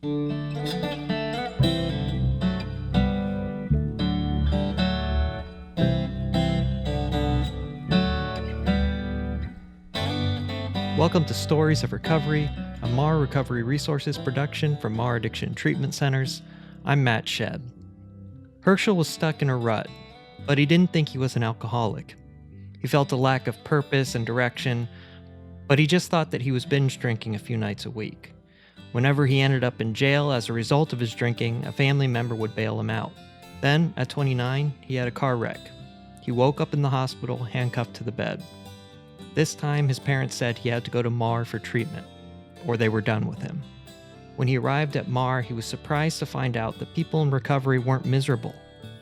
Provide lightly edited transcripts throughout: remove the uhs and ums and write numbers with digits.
Welcome to Stories of Recovery, a MARR Recovery Resources production from MARR Addiction Treatment Centers. I'm Matt Shebb. Herschel was stuck in a rut, but he didn't think he was an alcoholic. He felt a lack of purpose and direction, but he just thought that he was binge drinking a few nights a week. Whenever he ended up in jail as a result of his drinking, a family member would bail him out. Then, at 29, he had a car wreck. He woke up in the hospital, handcuffed to the bed. This time, his parents said he had to go to MARR for treatment, or they were done with him. When he arrived at MARR, he was surprised to find out that people in recovery weren't miserable.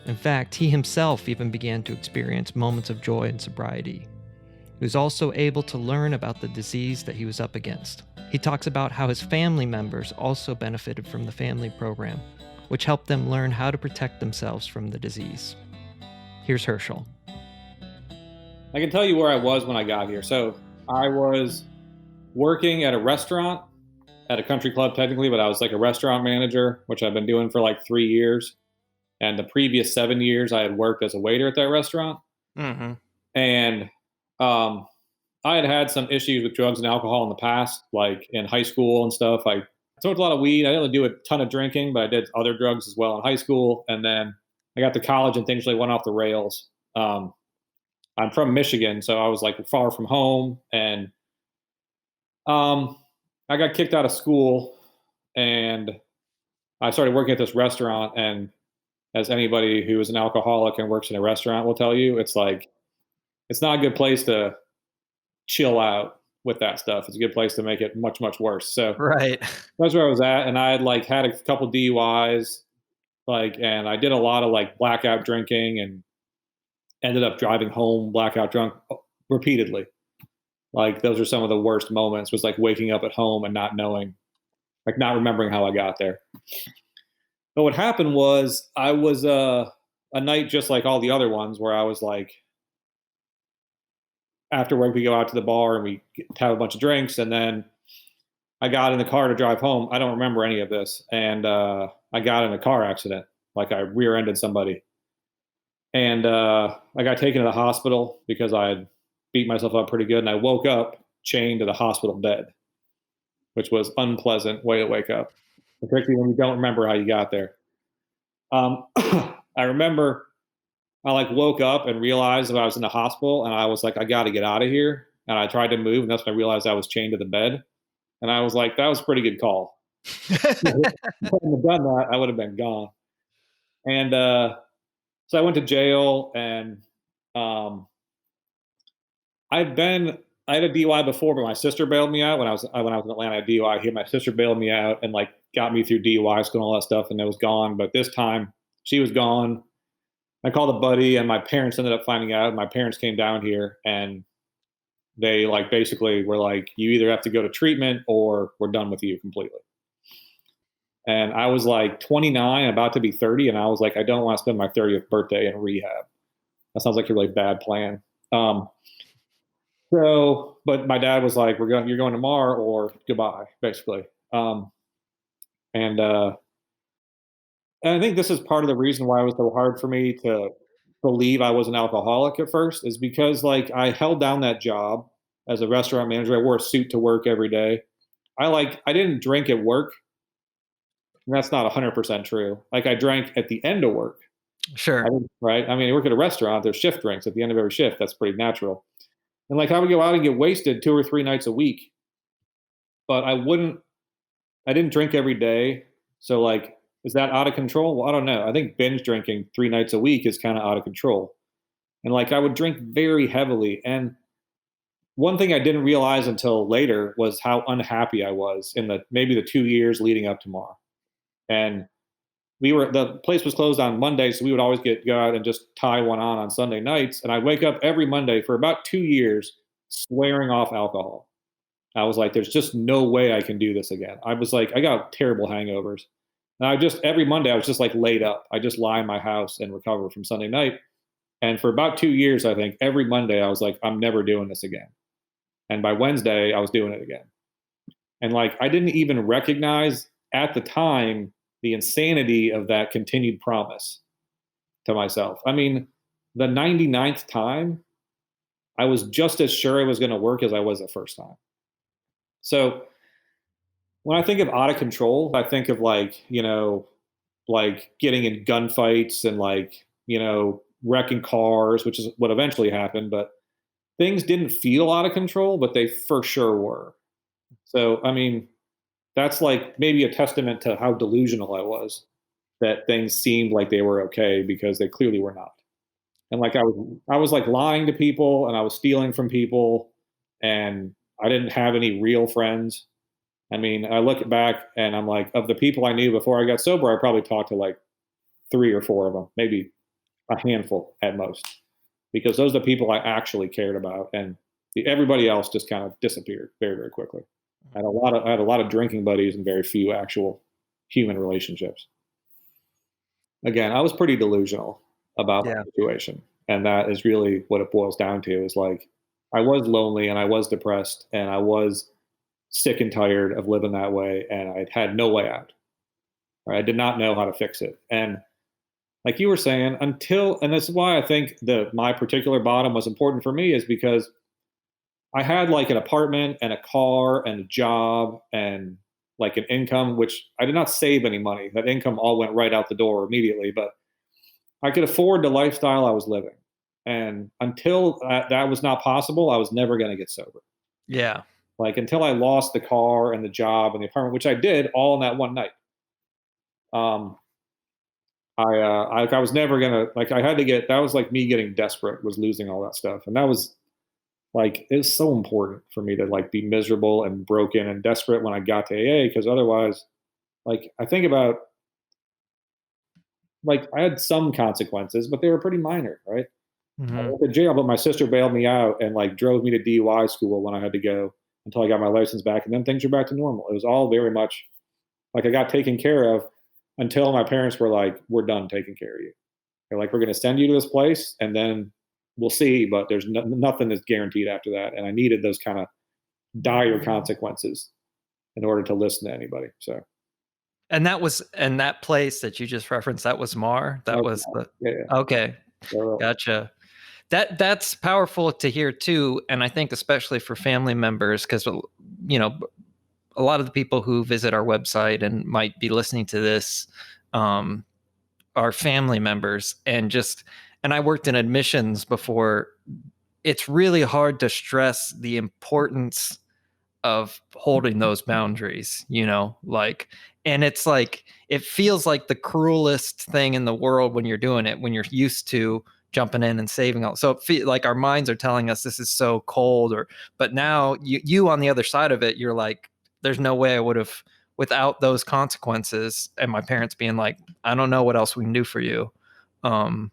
In fact, he himself even began to experience moments of joy and sobriety. He was also able to learn about the disease that he was up against. He talks about how his family members also benefited from the family program, which helped them learn how to protect themselves from the disease. Here's Herschel. I can tell you where I was when I got here. So I was working at a restaurant, at a country club technically, but I was like a restaurant manager, which I've been doing for like 3 years. And the previous 7 years I had worked as a waiter at that restaurant. Mm-hmm. And I had had some issues with drugs and alcohol in the past, like in high school and stuff. I smoked a lot of weed. I didn't do a ton of drinking, but I did other drugs as well in high school. And then I got to college and things really went off the rails. I'm from Michigan, so I was like far from home, and I got kicked out of school, and I started working at this restaurant. And as anybody who is an alcoholic and works in a restaurant will tell you, it's like it's not a good place to chill out with that stuff. It's a good place to make it much, much worse. So Right. That's where I was at, and I had had a couple DUIs, and I did a lot of blackout drinking and ended up driving home blackout drunk repeatedly. Those are some of the worst moments, was waking up at home and not knowing, not remembering how I got there. But what happened was I was a night just like all the other ones, where I was after work, we go out to the bar and we have a bunch of drinks. And then I got in the car to drive home. I don't remember any of this. And I got in a car accident. I rear-ended somebody. And I got taken to the hospital because I had beat myself up pretty good. And I woke up chained to the hospital bed, which was unpleasant way to wake up, particularly when you don't remember how you got there. I remember I woke up and realized that I was in the hospital, and I was I got to get out of here. And I tried to move, and that's when I realized I was chained to the bed. And I was that was a pretty good call. If I hadn't have done that, I would have been gone. And so I went to jail, and I had a DUI before, but my sister bailed me out when I was in Atlanta. I had DUI here. My sister bailed me out and got me through DUI school and all that stuff, and it was gone. But this time she was gone. I called a buddy, and my parents ended up finding out. My parents came down here, and they basically were you either have to go to treatment or we're done with you completely. And I was 29, about to be 30. And I was I don't want to spend my 30th birthday in rehab. That sounds like a really bad plan. But my dad was you're going to MARR or goodbye, basically. And I think this is part of the reason why it was so hard for me to believe I was an alcoholic at first, is because I held down that job as a restaurant manager. I wore a suit to work every day. I didn't drink at work. And that's not 100% true. I drank at the end of work. Sure. Right? I mean, I work at a restaurant. There's shift drinks at the end of every shift. That's pretty natural. And I would go out and get wasted 2 or 3 nights a week. But I didn't drink every day. So is that out of control? Well, I don't know. I think binge drinking 3 nights a week is kind of out of control. And I would drink very heavily. And one thing I didn't realize until later was how unhappy I was in maybe the 2 years leading up to MARR. And the place was closed on Monday, so we would always go out and just tie one on Sunday nights. And I'd wake up every Monday for about 2 years swearing off alcohol. I was there's just no way I can do this again. I was I got terrible hangovers. And every Monday I was just laid up. I just lie in my house and recover from Sunday night. And for about 2 years, I think every Monday I was I'm never doing this again. And by Wednesday I was doing it again. And I didn't even recognize at the time, the insanity of that continued promise to myself. I mean, the 99th time, I was just as sure it was going to work as I was the first time. So when I think of out of control, I think of like, like getting in gunfights and like, wrecking cars, which is what eventually happened. But things didn't feel out of control, but they for sure were. So, I mean, that's like maybe a testament to how delusional I was, that things seemed like they were okay because they clearly were not. And like I was like lying to people and I was stealing from people and I didn't have any real friends. I mean, I look back and I'm like, of the people I knew before I got sober, I probably talked to like 3 or 4 of them, maybe a handful at most, because those are the people I actually cared about, and everybody else just kind of disappeared very, very quickly. I had a lot of drinking buddies and very few actual human relationships. Again, I was pretty delusional about my Yeah. situation, and that is really what it boils down to. Is like I was lonely and I was depressed and I was sick and tired of living that way, and I had no way out. Right? I did not know how to fix it, and like you were saying, and this is why I think my particular bottom was important for me, is because I had like an apartment and a car and a job and like an income, which I did not save any money. That income all went right out the door immediately, but I could afford the lifestyle I was living. And until that was not possible, I was never going to get sober. Yeah. Like until I lost the car and the job and the apartment, which I did all in that one night. Um, I was never gonna, like, I had to get, that was like me getting desperate, was losing all that stuff, and that was like, it was so important for me to like be miserable and broken and desperate when I got to AA, because otherwise, like, I think about, like, I had some consequences, but they were pretty minor, right? I Hmm. went to jail, but my sister bailed me out and like drove me to DUI school when I had to go until I got my license back, and then things were back to normal. It was all very much like I got taken care of until my parents were like, "We're done taking care of you." They're like, "We're going to send you to this place, and then we'll see." But there's nothing is guaranteed after that, and I needed those kind of dire consequences in order to listen to anybody. So And that place that you just referenced, that was MARR. that That was was the yeah, okay. yeah. Gotcha. That's powerful to hear too, and I think especially for family members, because you know a lot of the people who visit our website and might be listening to this um, are family members, and I worked in admissions before. It's really hard to stress the importance of holding those boundaries, like, and it's like it feels like the cruelest thing in the world when you're doing it, when you're used to jumping in and saving all. So it feel like our minds are telling us this is so cold, but now you on the other side of it, you're like, there's no way I would have without those consequences, and my parents being like, I don't know what else we can do for you. um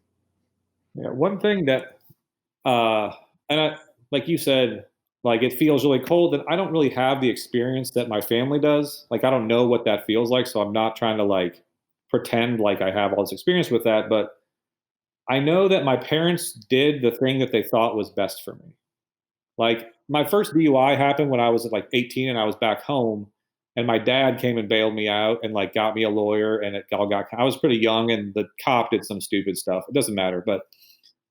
Yeah. One thing that uh, and I, like you said, like it feels really cold, and I don't really have the experience that my family does. Like I don't know what that feels like, so I'm not trying to like pretend like I have all this experience with that, but I know that my parents did the thing that they thought was best for me. Like my first DUI happened when I was like 18 and I was back home, and my dad came and bailed me out and like got me a lawyer, and it all got, I was pretty young and the cop did some stupid stuff. It doesn't matter, but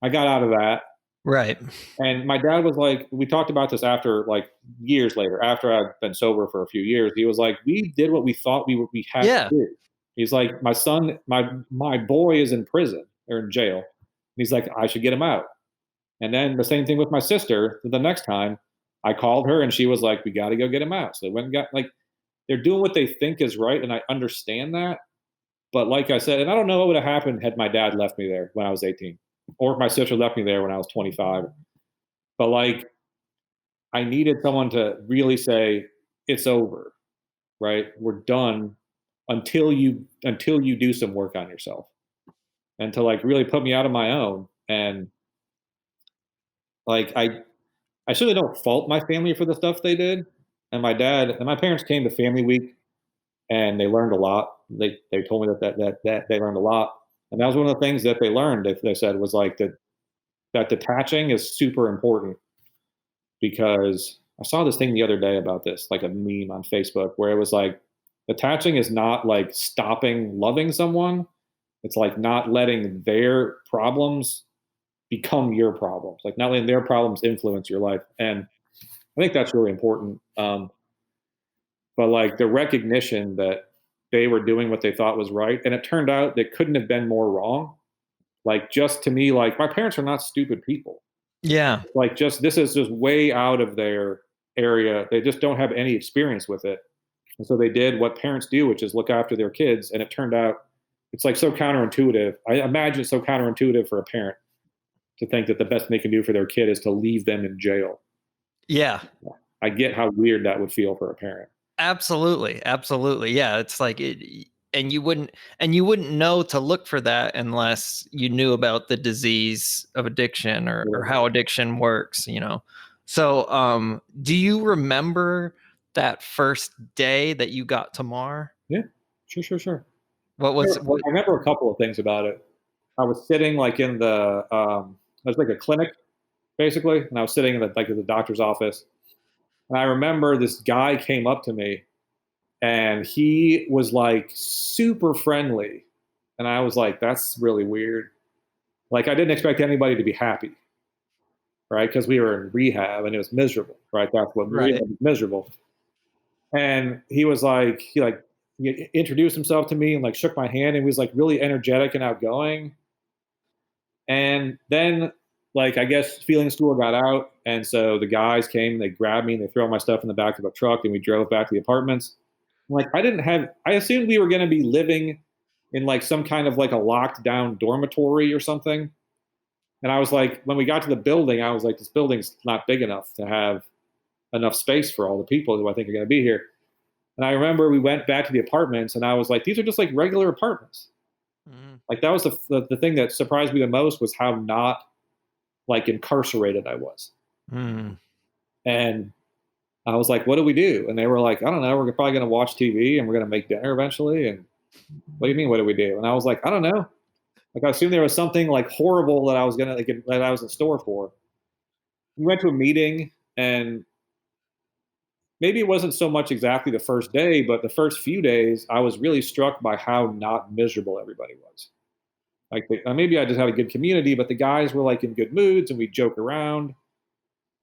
I got out of that. right. And my dad was like, we talked about this after, like years later, after I'd been sober for a few years. He was like, we did what we thought we had to Yeah. do. He's like, my son, my boy is in prison or in jail. He's like, I should get him out. And then the same thing with my sister. The next time I called her and she was like, we got to go get him out. So they went and got, like, they're doing what they think is right. And I understand that. But like I said, and I don't know what would have happened had my dad left me there when I was 18, or if my sister left me there when I was 25. But like, I needed someone to really say, it's over, right? We're done until you do some work on yourself, and to like really put me out of my own. And like I certainly don't fault my family for the stuff they did. And my dad and my parents came to family week and they learned a lot. They told me that they learned a lot. And that was one of the things that they learned. They said was like that detaching is super important, because I saw this thing the other day about this, like a meme on Facebook, where it was like Attaching is not like stopping loving someone. It's like not letting their problems become your problems, like not letting their problems influence your life. And I think that's really important. But like the recognition that they were doing what they thought was right, and it turned out they couldn't have been more wrong. Like just to me, like my parents are not stupid people. Yeah. Like just this is just way out of their area. They just don't have any experience with it. And so they did what parents do, which is look after their kids. And it turned out it's like so counterintuitive. I imagine it's so counterintuitive for a parent to think that the best thing they can do for their kid is to leave them in jail. Yeah. I get how weird that would feel for a parent. Absolutely. Absolutely. Yeah. It's like and you wouldn't know to look for that unless you knew about the disease of addiction or how addiction works. So do you remember that first day that you got to MARR? Yeah, sure. What was what, I remember a couple of things about it. I was sitting like in the, it was like a clinic basically, and I was sitting in the doctor's office, and I remember this guy came up to me, and he was like super friendly, and I was like, that's really weird. Like I didn't expect anybody to be happy, right? Because we were in rehab and it was miserable, right? That's what right. rehab is, miserable. And he introduced himself to me and like shook my hand and he was like really energetic and outgoing. And then like I guess feeling school got out, and so the guys came, they grabbed me and they threw all my stuff in the back of a truck and we drove back to the apartments. Like I assumed we were going to be living in like some kind of like a locked down dormitory or something. And I was like, when we got to the building, I was like, this building's not big enough to have enough space for all the people who I think are going to be here. And I remember we went back to the apartments and I was like, these are just like regular apartments. Mm. Like that was the thing that surprised me the most was how not like incarcerated I was. Mm. And I was like, what do we do? And they were like, I don't know. We're probably going to watch TV and we're going to make dinner eventually. And what do you mean? What do we do? And I was like, I don't know. Like I assumed there was something like horrible that I was going to that I was in store for. We went to a meeting, and maybe it wasn't so much exactly the first day, but the first few days, I was really struck by how not miserable everybody was. Like maybe I just had a good community, but the guys were like in good moods and we'd joke around.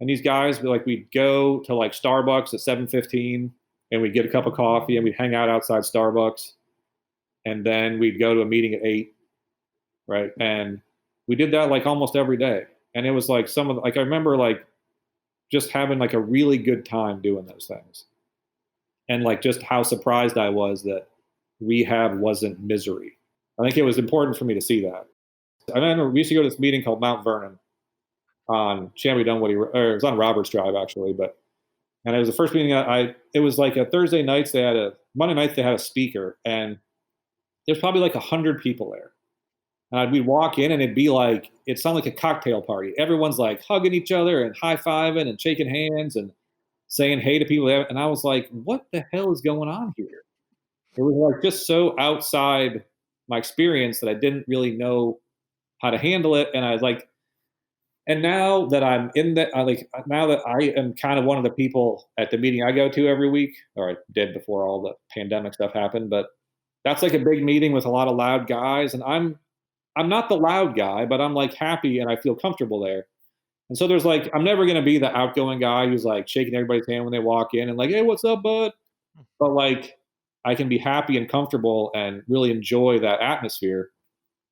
And these guys were like, we'd go to like Starbucks at 7:15 and we'd get a cup of coffee and we'd hang out outside Starbucks. And then we'd go to a meeting at 8, right? And we did that like almost every day. And it was like I remember like just having like a really good time doing those things. And like just how surprised I was that rehab wasn't misery. I think it was important for me to see that. I remember we used to go to this meeting called Mount Vernon on Chambly Dunwoody, or it was on Roberts Drive actually, and it was the first meeting it was like a Thursday nights, Monday nights they had a speaker, and there's probably like 100 people there. And we'd walk in and it sounded like a cocktail party. Everyone's like hugging each other and high-fiving and shaking hands and saying hey to people. And I was like, what the hell is going on here? It was like just so outside my experience that I didn't really know how to handle it. And now that I'm in that, now that I am kind of one of the people at the meeting I go to every week, or I did before all the pandemic stuff happened, but that's like a big meeting with a lot of loud guys. And I'm not the loud guy, but I'm like happy and I feel comfortable there. And so there's like, I'm never going to be the outgoing guy who's like shaking everybody's hand when they walk in and like, hey, what's up, bud? But like, I can be happy and comfortable and really enjoy that atmosphere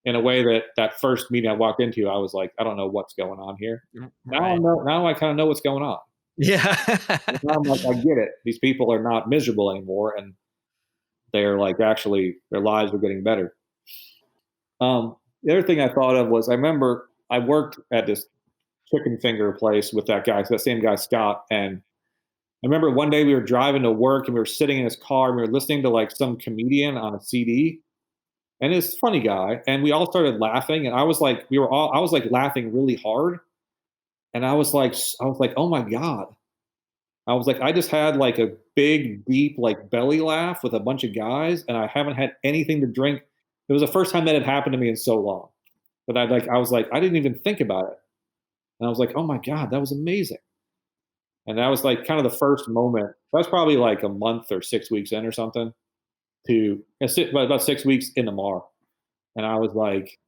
in a way that first meeting I walked into, I was like, I don't know what's going on here. Right. Now I kind of know what's going on. Yeah. Now I'm like, I get it. These people are not miserable anymore, and they're like actually their lives are getting better. The other thing I thought of was I remember I worked at this chicken finger place with that same guy Scott, and I remember one day we were driving to work and we were sitting in his car and we were listening to like some comedian on a CD. And this funny guy, and we all started laughing, and I was like laughing really hard, and I was like, oh my god, I was like, I just had like a big, deep, like belly laugh with a bunch of guys, and I haven't had anything to drink. It was the first time that had happened to me in so long. But I was like, I didn't even think about it, and I was like, oh my god, that was amazing. And that was like kind of the first moment. That was probably like a month or 6 weeks in or something. to about 6 weeks in the MARR. And I was like,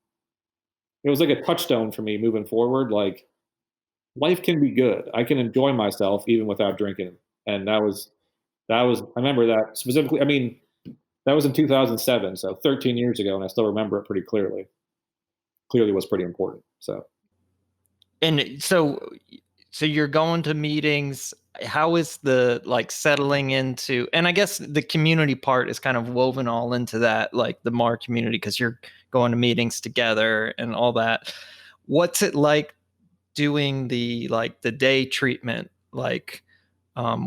it was like a touchstone for me moving forward. Like, life can be good. I can enjoy myself even without drinking. And I remember that specifically. I mean, that was in 2007, so 13 years ago, and I still remember it pretty clearly. Clearly was pretty important. So, And so you're going to meetings. How is the like settling into, and I guess the community part is kind of woven all into that, like the MAR community, because you're going to meetings together and all that. What's it like doing the day treatment, like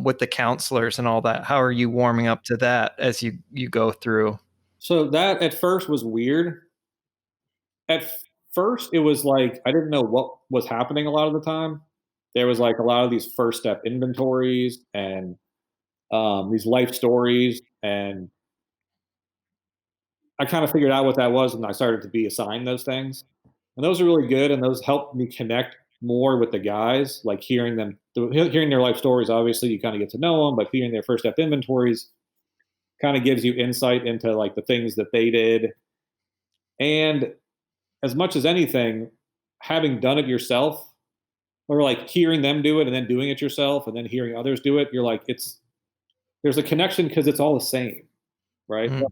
with the counselors and all that? How are you warming up to that as you go through? so that at first was weird. At first, it was like I didn't know what was happening a lot of the time. There was like a lot of these first step inventories and these life stories, and I kind of figured out what that was, and I started to be assigned those things, and those are really good, and those helped me connect more with the guys, like hearing their life stories. Obviously, you kind of get to know them, but hearing their first step inventories kind of gives you insight into like the things that they did, and as much as anything, having done it yourself, or like hearing them do it and then doing it yourself and then hearing others do it, you're like, there's a connection because it's all the same, right? Mm,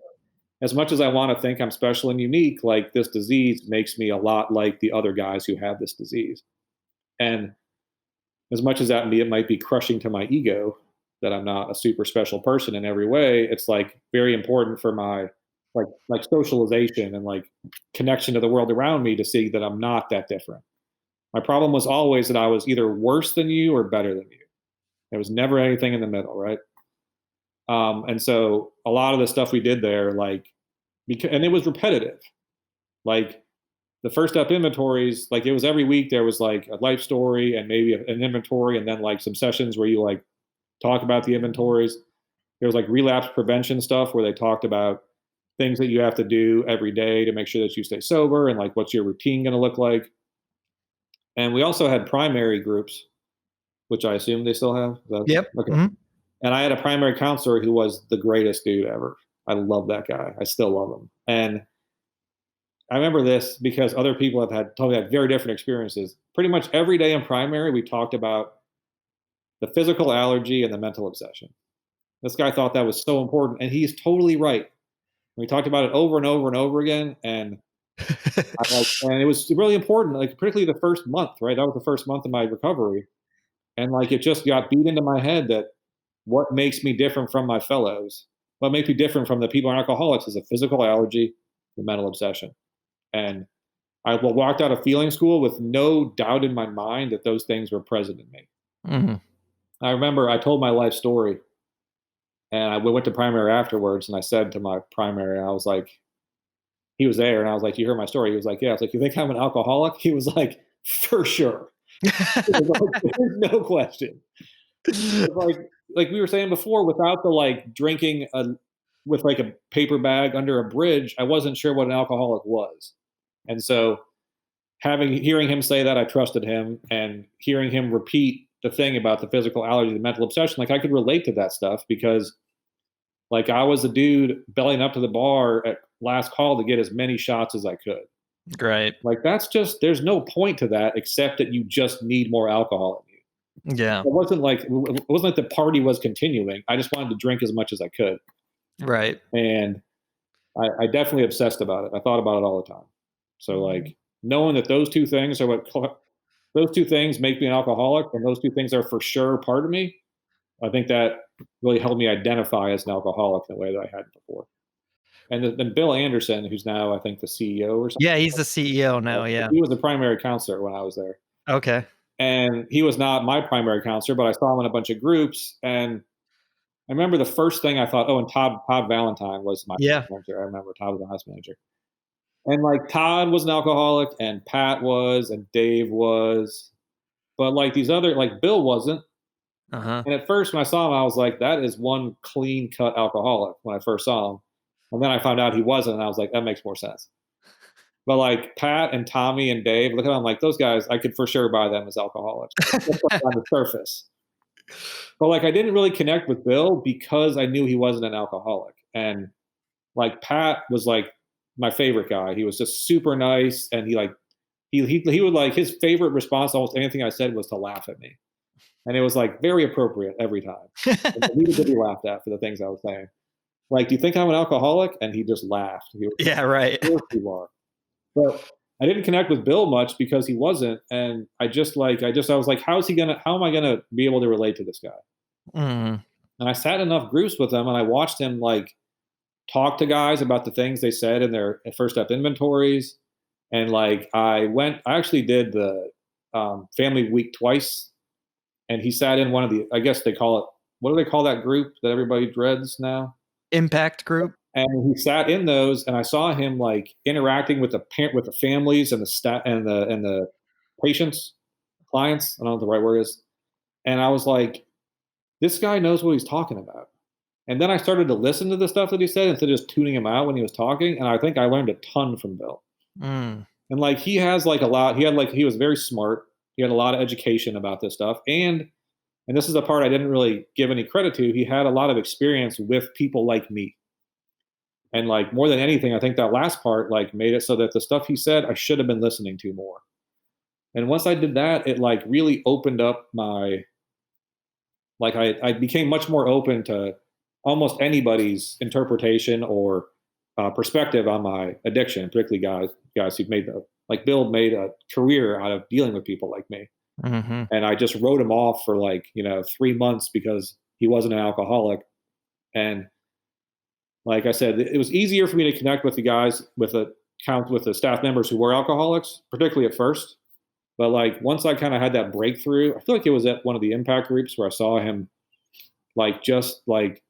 As much as I want to think I'm special and unique, like this disease makes me a lot like the other guys who have this disease. And as much as it might be crushing to my ego that I'm not a super special person in every way, it's like very important for my like socialization and like connection to the world around me to see that I'm not that different. My problem was always that I was either worse than you or better than you. There was never anything in the middle, right? And so a lot of the stuff we did there, like, and it was repetitive. Like the first step inventories, like it was every week there was like a life story and maybe an inventory, and then like some sessions where you like talk about the inventories. There was like relapse prevention stuff where they talked about things that you have to do every day to make sure that you stay sober and like what's your routine going to look like. And we also had primary groups, which I assume they still have. yep. Okay. Mhm. And I had a primary counselor who was the greatest dude ever. I love that guy. I still love him. And I remember this because other people have told me had very different experiences. Pretty much every day in primary, we talked about the physical allergy and the mental obsession. This guy thought that was so important, and he's totally right. We talked about it over and over and over again, and and it was really important, like particularly the first month, right? That was the first month of my recovery, and like it just got beat into my head that what makes me different from my fellows, what makes me different from the people who are alcoholics, is a physical allergy, the mental obsession, and I walked out of feeling school with no doubt in my mind that those things were present in me. Mhm. I remember I told my life story, and we went to primary afterwards, and I said to my primary, I was like, he was there, and I was like, "You heard my story?" He was like, "Yeah." I was like, "You think I'm an alcoholic?" He was like, "For sure." He was like, "There's no question." Like we were saying before, without the like drinking with like a paper bag under a bridge, I wasn't sure what an alcoholic was, and so hearing him say that, I trusted him, and hearing him repeat the thing about the physical allergy, the mental obsession, like I could relate to that stuff because like I was a dude bellying up to the bar at last call to get as many shots as I could. Right. Like that's just there's no point to that except that you just need more alcohol in you. Yeah. It wasn't like the party was continuing. I just wanted to drink as much as I could, Right. and I definitely obsessed about it. I thought about it all the time. So like knowing that those two things are those two things make me an alcoholic, and those two things are for sure part of me. I think that really helped me identify as an alcoholic in a way that I hadn't before. And then Bill Anderson, who's now I think the CEO or something, Yeah, he's the CEO now. Yeah. he was a primary counselor when I was there, Okay. and he was not my primary counselor, but I saw him in a bunch of groups, and I remember the first thing I thought, oh, and Todd Valentine was my Yeah. manager. I remember Todd was the house manager, and like Todd was an alcoholic, and Pat was, and Dave was, but like these other like Bill wasn't. Uh-huh. And at first, when I saw him, I was like, that is one clean cut alcoholic when I first saw him. And then I found out he wasn't, and I was like, that makes more sense. But like Pat and Tommy and Dave, look at them like those guys, I could for sure buy them as alcoholics. Just like on the surface. But like I didn't really connect with Bill because I knew he wasn't an alcoholic. And like Pat was like my favorite guy. He was just super nice, and he would like his favorite response to almost anything I said was to laugh at me, and it was like very appropriate every time. And he would be laughed at for the things I was saying. Like, do you think I'm an alcoholic? And he just laughed. He was Yeah, right. of course you are. But I didn't connect with Bill much because he wasn't, and I was like, how am I gonna be able to relate to this guy? Mm. And I sat in enough groups with him, and I watched him like talk to guys about the things they said in their first step inventories. And like I actually did the family week twice, and he sat in one of the, I guess they call it, what do they call that group that everybody dreads now? Impact group. And he sat in those, and I saw him like interacting with the families and the staff and the patients, clients. I don't know what the right word is. And I was like, this guy knows what he's talking about. And then I started to listen to the stuff that he said instead of just tuning him out when he was talking. And I think I learned a ton from Bill. Mm. And like he has like a lot. He was very smart. He had a lot of education about this stuff, and this is the part I didn't really give any credit to. He had a lot of experience with people like me. And like more than anything, I think that last part like made it so that the stuff he said I should have been listening to more. And once I did that, it like really opened up my, like I became much more open to almost anybody's interpretation or perspective on my addiction, particularly guys who've like Bill made a career out of dealing with people like me. Mm-hmm. And I just wrote him off for like, 3 months because he wasn't an alcoholic. And like I said, it was easier for me to connect with the guys with the staff members who were alcoholics, particularly at first. But like once I kind of had that breakthrough, I feel like it was at one of the impact groups where I saw him like just like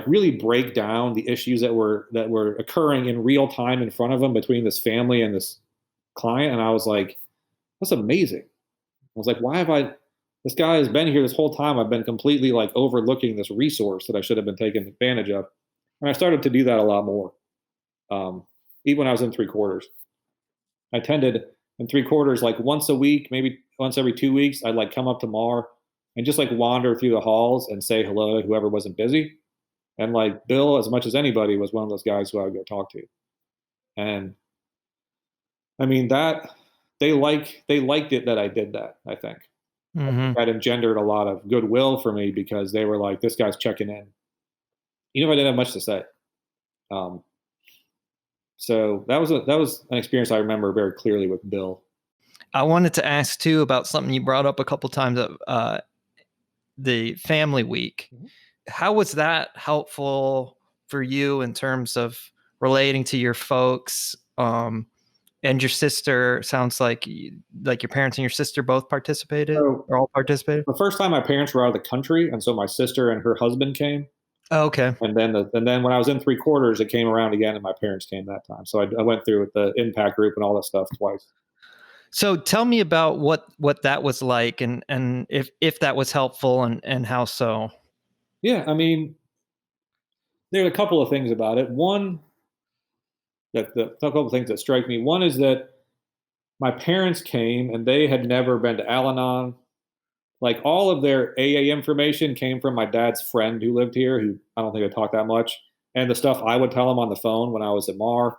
really break down the issues that were occurring in real time in front of him between this family and this client. And I was like, that's amazing. I was like, this guy has been here this whole time. I've been completely like overlooking this resource that I should have been taking advantage of. And I started to do that a lot more. Even when I was in 3/4, I tended in 3/4, like once a week, maybe once every 2 weeks, I'd like come up to MARR and just like wander through the halls and say hello to whoever wasn't busy. And like Bill, as much as anybody, was one of those guys who I would go talk to. And I mean that they liked it that I did that, I think. Mm-hmm. That engendered a lot of goodwill for me because they were like, this guy's checking in. I didn't have much to say. So that was an experience I remember very clearly with Bill. I wanted to ask too about something you brought up a couple times, the family week. Mm-hmm. How was that helpful for you in terms of relating to your folks? And your sister, sounds like your parents and your sister both participated, or all participated? The first time my parents were out of the country, and so my sister and her husband came. Oh, okay. And then when I was in 3/4, it came around again, and my parents came that time. So I went through with the impact group and all that stuff twice. So tell me about what that was like, and if that was helpful, and how so. Yeah, I mean, there are a couple of things about it. One, a couple of things that strike me. One is that my parents came and they had never been to Al-Anon. Like all of their AA information came from my dad's friend who lived here, who I don't think I talked that much, and the stuff I would tell him on the phone when I was at MARR.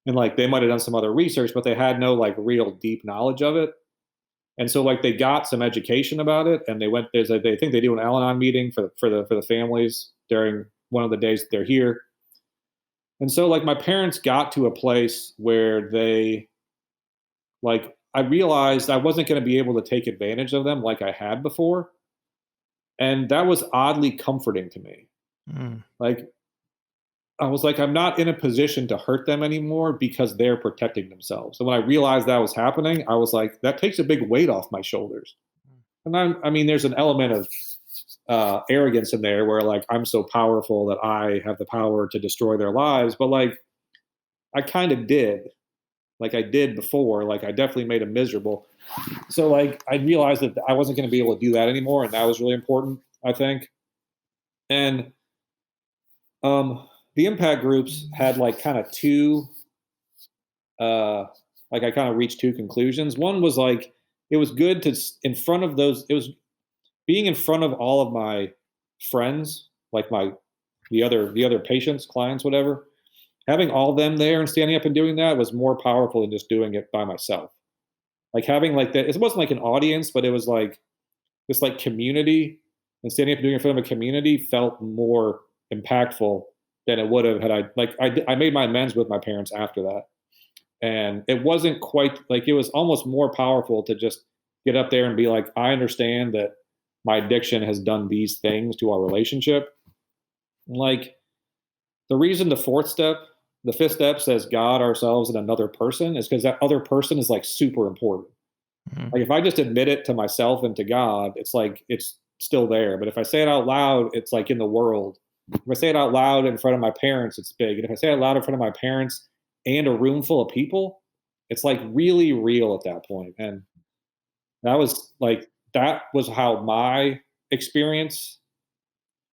And like they might have done some other research, but they had no like real deep knowledge of it. And so like they got some education about it, and they think they do an Al-Anon meeting for the families during one of the days that they're here. And so like my parents got to a place where they like I realized I wasn't going to be able to take advantage of them like I had before. And that was oddly comforting to me. Mm. Like I was like, I'm not in a position to hurt them anymore because they're protecting themselves. So when I realized that was happening, I was like, that takes a big weight off my shoulders. And I mean, there's an element of arrogance in there where like, I'm so powerful that I have the power to destroy their lives. But like, I kind of did. Like I did before, like I definitely made them miserable. So like I realized that I wasn't going to be able to do that anymore. And that was really important, I think. And the impact groups had like kind of two, like I kind of reached two conclusions. One was like, it was good to it was being in front of all of my friends, like my the other patients, clients, whatever. Having all them there and standing up and doing that was more powerful than just doing it by myself. Like having like that, it wasn't like an audience, but it was like this like community, and standing up and doing it in front of a community felt more impactful than it would have had I made my amends with my parents after that. And it wasn't quite like, it was almost more powerful to just get up there and be like, I understand that my addiction has done these things to our relationship. Like the reason the fifth step says God, ourselves, and another person is because that other person is like super important. Mhm. Like if I just admit it to myself and to God, it's like it's still there. But if I say it out loud, it's like in the world. If I say it out loud in front of my parents, it's big. And if I say it out loud in front of my parents and a room full of people, it's like really real at that point. And that was how my experience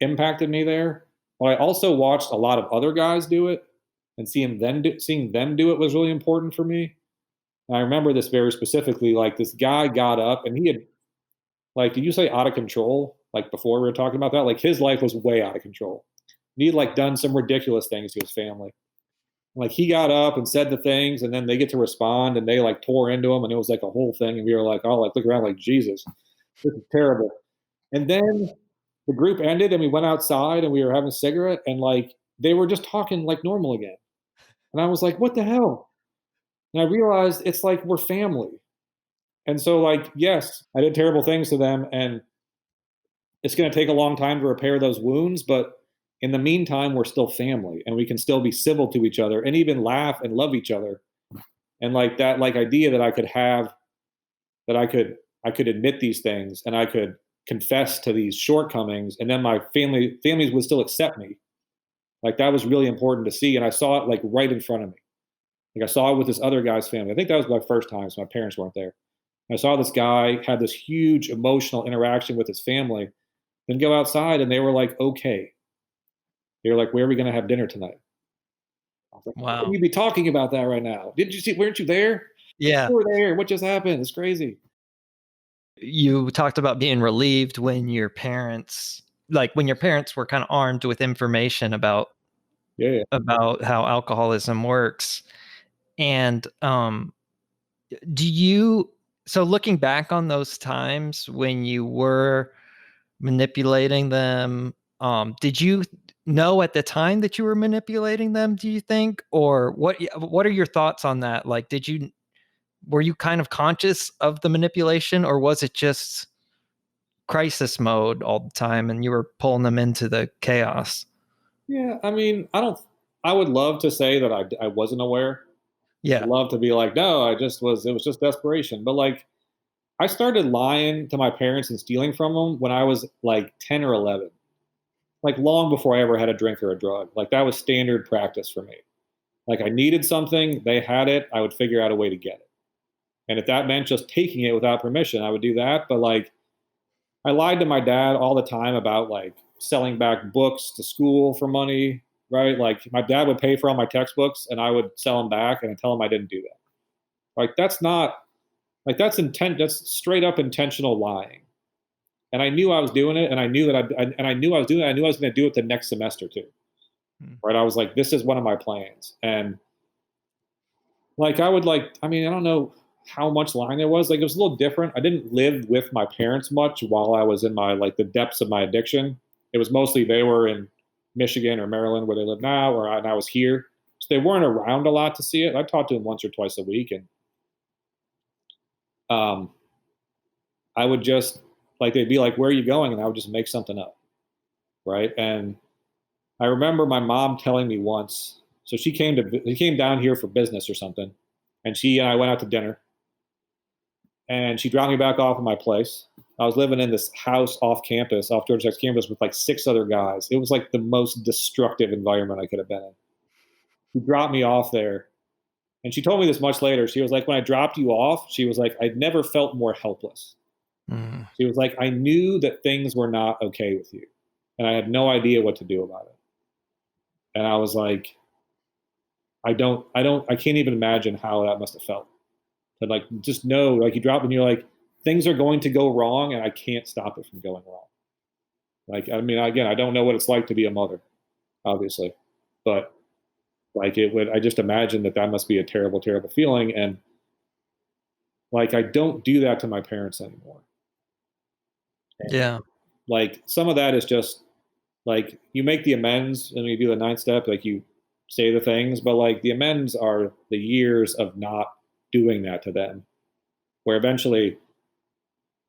impacted me there. But I also watched a lot of other guys do it, and seeing them do it was really important for me. And I remember this very specifically. Like this guy got up and he had, like, did you say out of control? Like before we were talking about that, like his life was way out of control. And he'd like done some ridiculous things to his family. Like he got up and said the things, and then they get to respond, and they like tore into him, and it was like a whole thing. And we were like, oh, like look around, like Jesus, this is terrible. And then the group ended, and we went outside, and we were having a cigarette, and like they were just talking like normal again. And I was like, what the hell? And I realized it's like we're family. And so, like, yes, I did terrible things to them, and it's going to take a long time to repair those wounds. But in the meantime, we're still family, and we can still be civil to each other, and even laugh and love each other. And like that, like idea that I could have, that I could admit these things, and I could confess to these shortcomings, and then my families would still accept me. Like that was really important to see, and I saw it like right in front of me. Like I saw it with this other guy's family. I think that was my first time, so my parents weren't there. I saw this guy had this huge emotional interaction with his family, then go outside, and they were like, okay. They were like, where are we going to have dinner tonight? I was like, how can Wow. you be talking about that right now? Didn't you see? Weren't you there? Yeah. You were there. What just happened? It's crazy. You talked about being relieved when your parents were kind of armed with information about Yeah, yeah. how alcoholism works. And do you so looking back on those times when you were manipulating them, did you know at the time that you were manipulating them, do you think? Or what are your thoughts on that? Like were you kind of conscious of the manipulation, or was it just crisis mode all the time and you were pulling them into the chaos? Yeah, I mean, I don't. I would love to say that I wasn't aware. I'd Yeah. love to be like, no, I just was. It was just desperation. But like, I started lying to my parents and stealing from them when I was like 10 or 11. Like long before I ever had a drink or a drug. Like that was standard practice for me. Like I needed something, they had it, I would figure out a way to get it. And if that meant just taking it without permission, I would do that. But like I lied to my dad all the time about like selling back books to school for money, right? Like my dad would pay for all my textbooks and I would sell them back and tell him I didn't do that. Like that's not like that's straight up intentional lying. And I knew I was doing it, and I knew that and I knew I was doing it. I knew I was going to do it the next semester too. Mm. Right? I was like, this is one of my plans, and like I would like, I mean, I don't know how much lying there was. Like it was a little different. I didn't live with my parents much while I was in my like the depths of my addiction. It was mostly they were in Michigan or Maryland where they live now, and I was here, so they weren't around a lot to see it. I talked to them once or twice a week, and um, I would just like they'd be like, "Where are you going?" And I would just make something up, right? And I remember my mom telling me once. So she came down here for business or something, and she and I went out to dinner, and she dropped me back off at my place. I was living in this house off campus, off Georgia Tech's campus, with like 6 other guys. It was like the most destructive environment I could have been in. She dropped me off there, and she told me this much later. She was like, when I dropped you off, she was like, I'd never felt more helpless. Mm. She was like, I knew that things were not okay with you, and I had no idea what to do about it. And I was like, I can't even imagine how that must have felt. To like just know, like you drop and you're like, things are going to go wrong, and I can't stop it from going wrong. Like, I mean, again, I don't know what it's like to be a mother, obviously, but like I just imagine that must be a terrible, terrible feeling. And like, I don't do that to my parents anymore. And Yeah. like, some of that is just like, you make the amends and you do the ninth step, like you say the things, but like the amends are the years of not doing that to them, where eventually,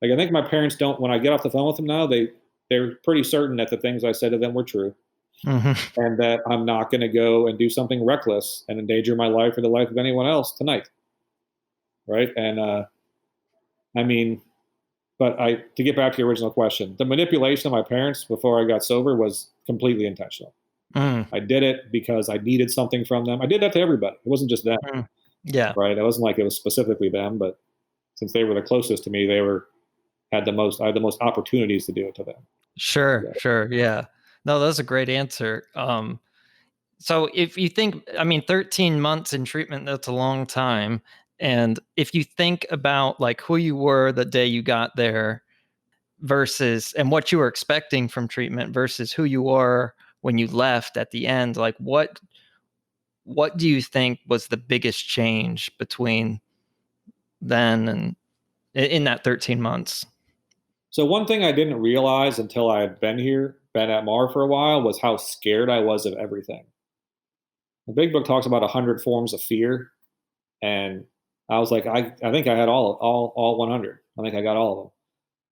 like, I think my parents don't, when I get off the phone with them now, they're pretty certain that the things I said to them were true, Hmm. and that I'm not going to go and do something reckless and endanger my life or the life of anyone else tonight. Right. And I mean, but to get back to your original question, the manipulation of my parents before I got sober was completely intentional. Mm, I did it because I needed something from them. I did that to everybody. It wasn't just them, mm. Yeah. right? It wasn't like it was specifically them, but since they were the closest to me, I had the most opportunities to do it to them. Sure. Yeah. Sure. Yeah. No, that's a great answer. So if you think, I mean, 13 months in treatment, that's a long time. And if you think about like who you were the day you got there versus and what you were expecting from treatment versus who you were when you left at the end, like what do you think was the biggest change between then and in that 13 months? So one thing I didn't realize until I had been at MARR for a while, was how scared I was of everything. The big book talks about 100 forms of fear, and I was like, I think I had all 100. I think I got all of them.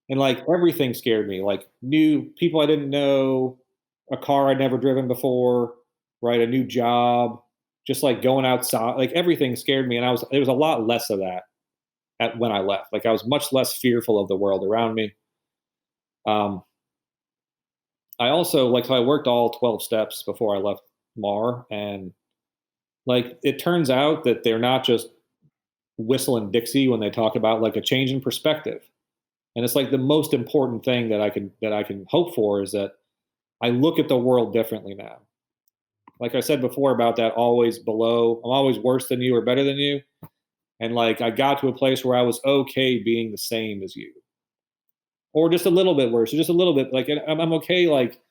And like, everything scared me, like new people I didn't know, a car I'd never driven before, right? A new job, just like going outside, like everything scared me. And there was a lot less of that when I left. Like, I was much less fearful of the world around me. Um, I also like, so I worked all 12 steps before I left MAR, and like, it turns out that they're not just whistling Dixie when they talk about like a change in perspective. And it's like the most important thing that I can hope for is that I look at the world differently now. Like I said before about that, always below, I'm always worse than you or better than you. And like, I got to a place where I was okay being the same as you, or just a little bit worse, or just a little bit like, I'm okay, like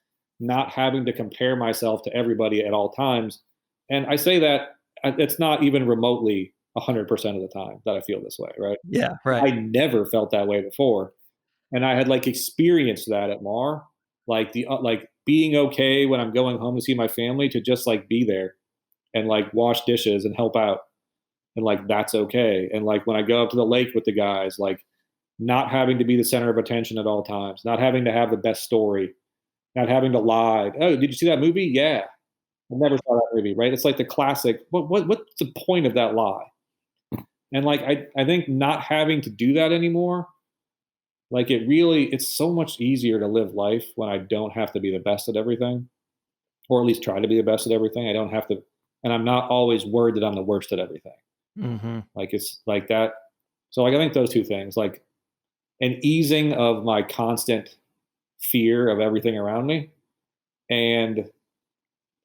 not having to compare myself to everybody at all times. And I say that it's not even remotely 100% of the time that I feel this way, right? Yeah, right. I never felt that way before. And I had like experienced that at MAR, like like being okay when I'm going home to see my family, to just like be there and like wash dishes and help out, and like that's okay. And like when I go up to the lake with the guys, like not having to be the center of attention at all times, not having to have the best story, not having to lie. Oh, did you see that movie? Yeah, I never saw that movie. Right? It's like the classic. What's the point of that lie? And like, I think not having to do that anymore, like it's so much easier to live life when I don't have to be the best at everything, or at least try to be the best at everything. I don't have to, and I'm not always worried that I'm the worst at everything. Hmm. Like, it's like that. So like, I think those two things, like an easing of my constant fear of everything around me, and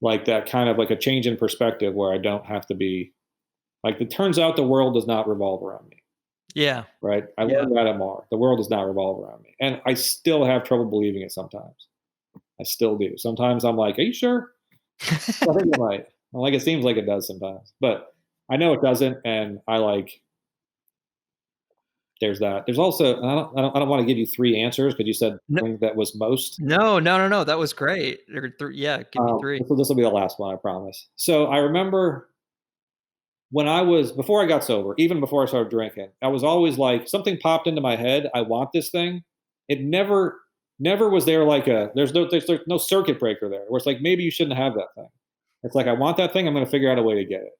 like that kind of like a change in perspective where I don't have to be like, it turns out the world does not revolve around me. Yeah. Right? I Yeah. learned that at MAR. The world does not revolve around me. And I still have trouble believing it sometimes. I still do. Sometimes I'm like, "Are you sure?" I think it might. Like, it seems like it does sometimes, but I know it doesn't, and I like, there's that. There's also, and I don't wanna give you 3 answers, because you said No, something that was most. no, no, no, no. That was great. Yeah, give me three. This will be the last one, I promise. So, I remember when before I got sober, even before I started drinking, I was always like, something popped into my head, I want this thing. It never was there like there's no circuit breaker there, where it's like, maybe you shouldn't have that thing. It's like, I want that thing, I'm gonna figure out a way to get it.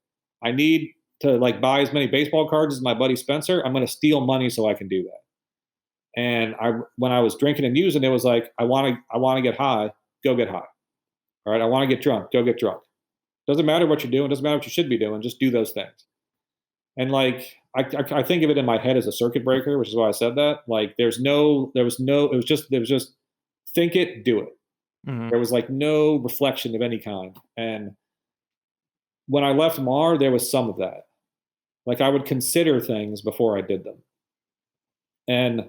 I need to like buy as many baseball cards as my buddy Spencer. I'm gonna steal money so I can do that. And when I was drinking and using, it was like, I wanna get high, go get high. All right, I wanna get drunk, go get drunk. Doesn't matter what you're doing, doesn't matter what you should be doing, just do those things. And like, I think of it in my head as a circuit breaker, which is why I said that. Like, it was just think it, do it. Hmm. There was like no reflection of any kind. And when I left MAR, there was some of that. Like, I would consider things before I did them. And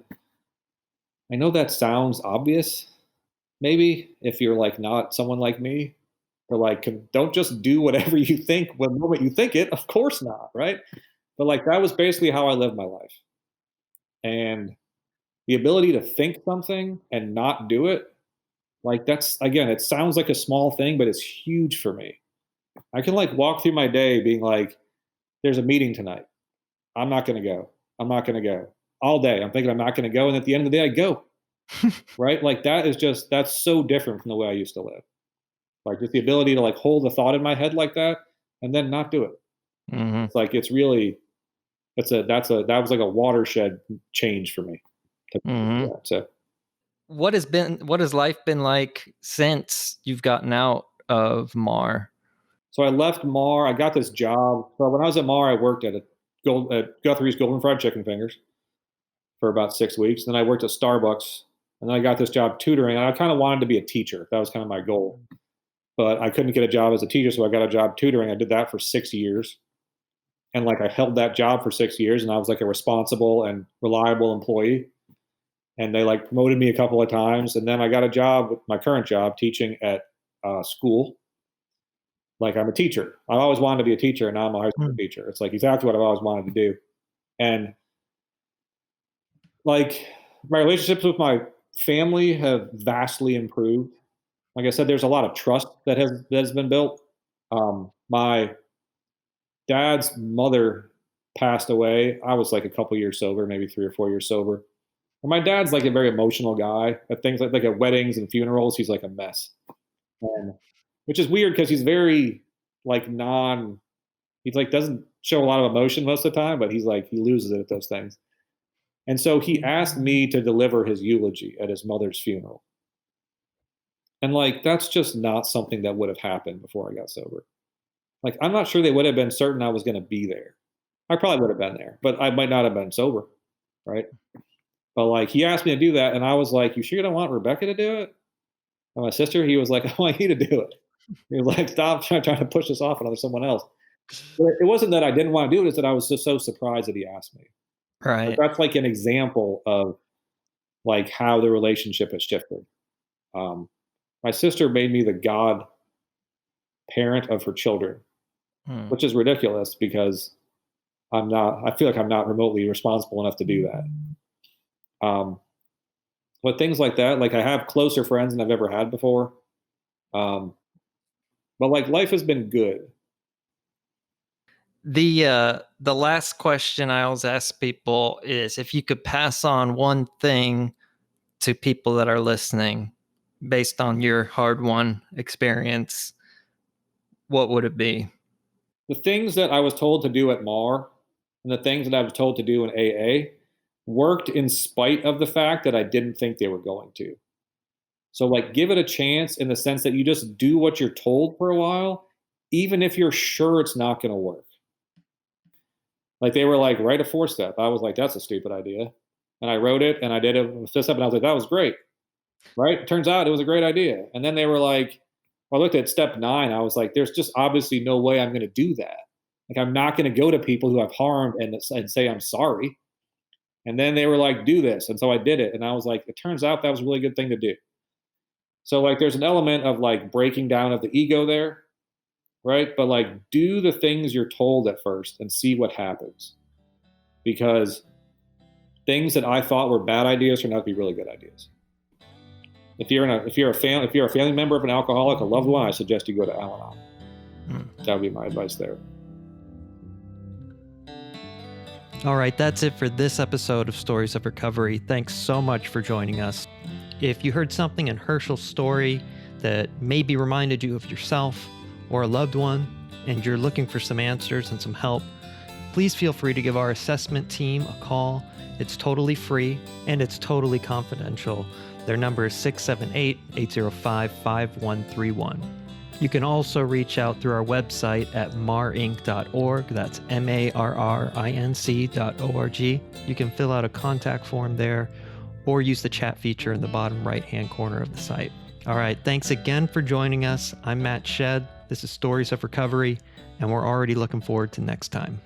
I know that sounds obvious, maybe if you're like not someone like me, But like, don't just do whatever you think when the moment you think it. Of course not, right? But like that was basically how I lived my life. And the ability to think something and not do it, like that's again, it sounds like a small thing, but it's huge for me. I can like walk through my day being like, there's a meeting tonight. I'm not going to go. I'm not going to go. All day. I'm thinking I'm not going to go. And at the end of the day, I go. Right? Like that's so different from the way I used to live. Like just the ability to like hold a thought in my head like that and then not do it. Mm-hmm. It's like, it's really, that was like a watershed change for me. Mm-hmm. Yeah, so what has life been like since you've gotten out of MARR? So I left MARR. I got this job. So when I was at MARR, I worked at Guthrie's Golden Fried Chicken Fingers for about 6 weeks. Then I worked at Starbucks, and then I got this job tutoring. And I kind of wanted to be a teacher. That was kind of my goal. But I couldn't get a job as a teacher, so I got a job tutoring. I did that for 6 years. And like I held that job for 6 years, and I was like a responsible and reliable employee. And they like promoted me a couple of times. And then I got a job with my current job teaching at school. Like I'm a teacher. I always wanted to be a teacher, and now I'm a high school teacher. It's like exactly what I've always wanted to do. And like my relationships with my family have vastly improved. Like I said, there's a lot of trust that has been built. My dad's mother passed away. I was like a couple years sober, maybe 3 or 4 years sober. And my dad's like a very emotional guy. At things like at weddings and funerals, he's like a mess. And which is weird because he's very like he's like doesn't show a lot of emotion most of the time, but he's like he loses it at those things. And so he asked me to deliver his eulogy at his mother's funeral. And like that's just not something that would have happened before I got sober. Like I'm not sure they would have been certain I was going to be there. I probably would have been there, but I might not have been sober, right? But like he asked me to do that, and I was like, "You sure you don't want Rebecca to do it?" And my sister, he was like, "I want you to do it." He was like, "Stop trying to push this off on someone else." But it wasn't that I didn't want to do it; it's that I was just so surprised that he asked me. Right. But that's like an example of like how the relationship has shifted. My sister made me the god parent of her children, which is ridiculous because I feel like I'm not remotely responsible enough to do that. But things like that, like I have closer friends than I've ever had before. But like life has been good. The last question I always ask people is if you could pass on one thing to people that are listening based on your hard-won experience, what would it be? The things that I was told to do at MARR and the things that I was told to do in AA worked in spite of the fact that I didn't think they were going to. So like give it a chance in the sense that you just do what you're told for a while, even if you're sure it's not going to work. Like they were like, write a 4-step. I was like, that's a stupid idea. And I wrote it and I did it with this up and I was like, that was great. Right? It turns out it was a great idea. And then they were like, I looked at step 9. I was like, there's just obviously no way I'm going to do that. Like I'm not going to go to people who I've harmed and say I'm sorry. And then they were like, do this. And so I did it. And I was like, it turns out that was a really good thing to do. So like there's an element of like breaking down of the ego there, right? But like do the things you're told at first and see what happens. Because things that I thought were bad ideas turned out to be really good ideas. If you're a family member of an alcoholic, a loved one, I suggest you go to Al-Anon. That would be my advice there. All right, that's it for this episode of Stories of Recovery. Thanks so much for joining us. If you heard something in Herschel's story that maybe reminded you of yourself or a loved one, and you're looking for some answers and some help, please feel free to give our assessment team a call. It's totally free and it's totally confidential. Their number is 678-805-5131. You can also reach out through our website at marrinc.org. That's marrinc.org. You can fill out a contact form there or use the chat feature in the bottom right-hand corner of the site. All right, thanks again for joining us. I'm Matt Shedd. This is Stories of Recovery, and we're already looking forward to next time.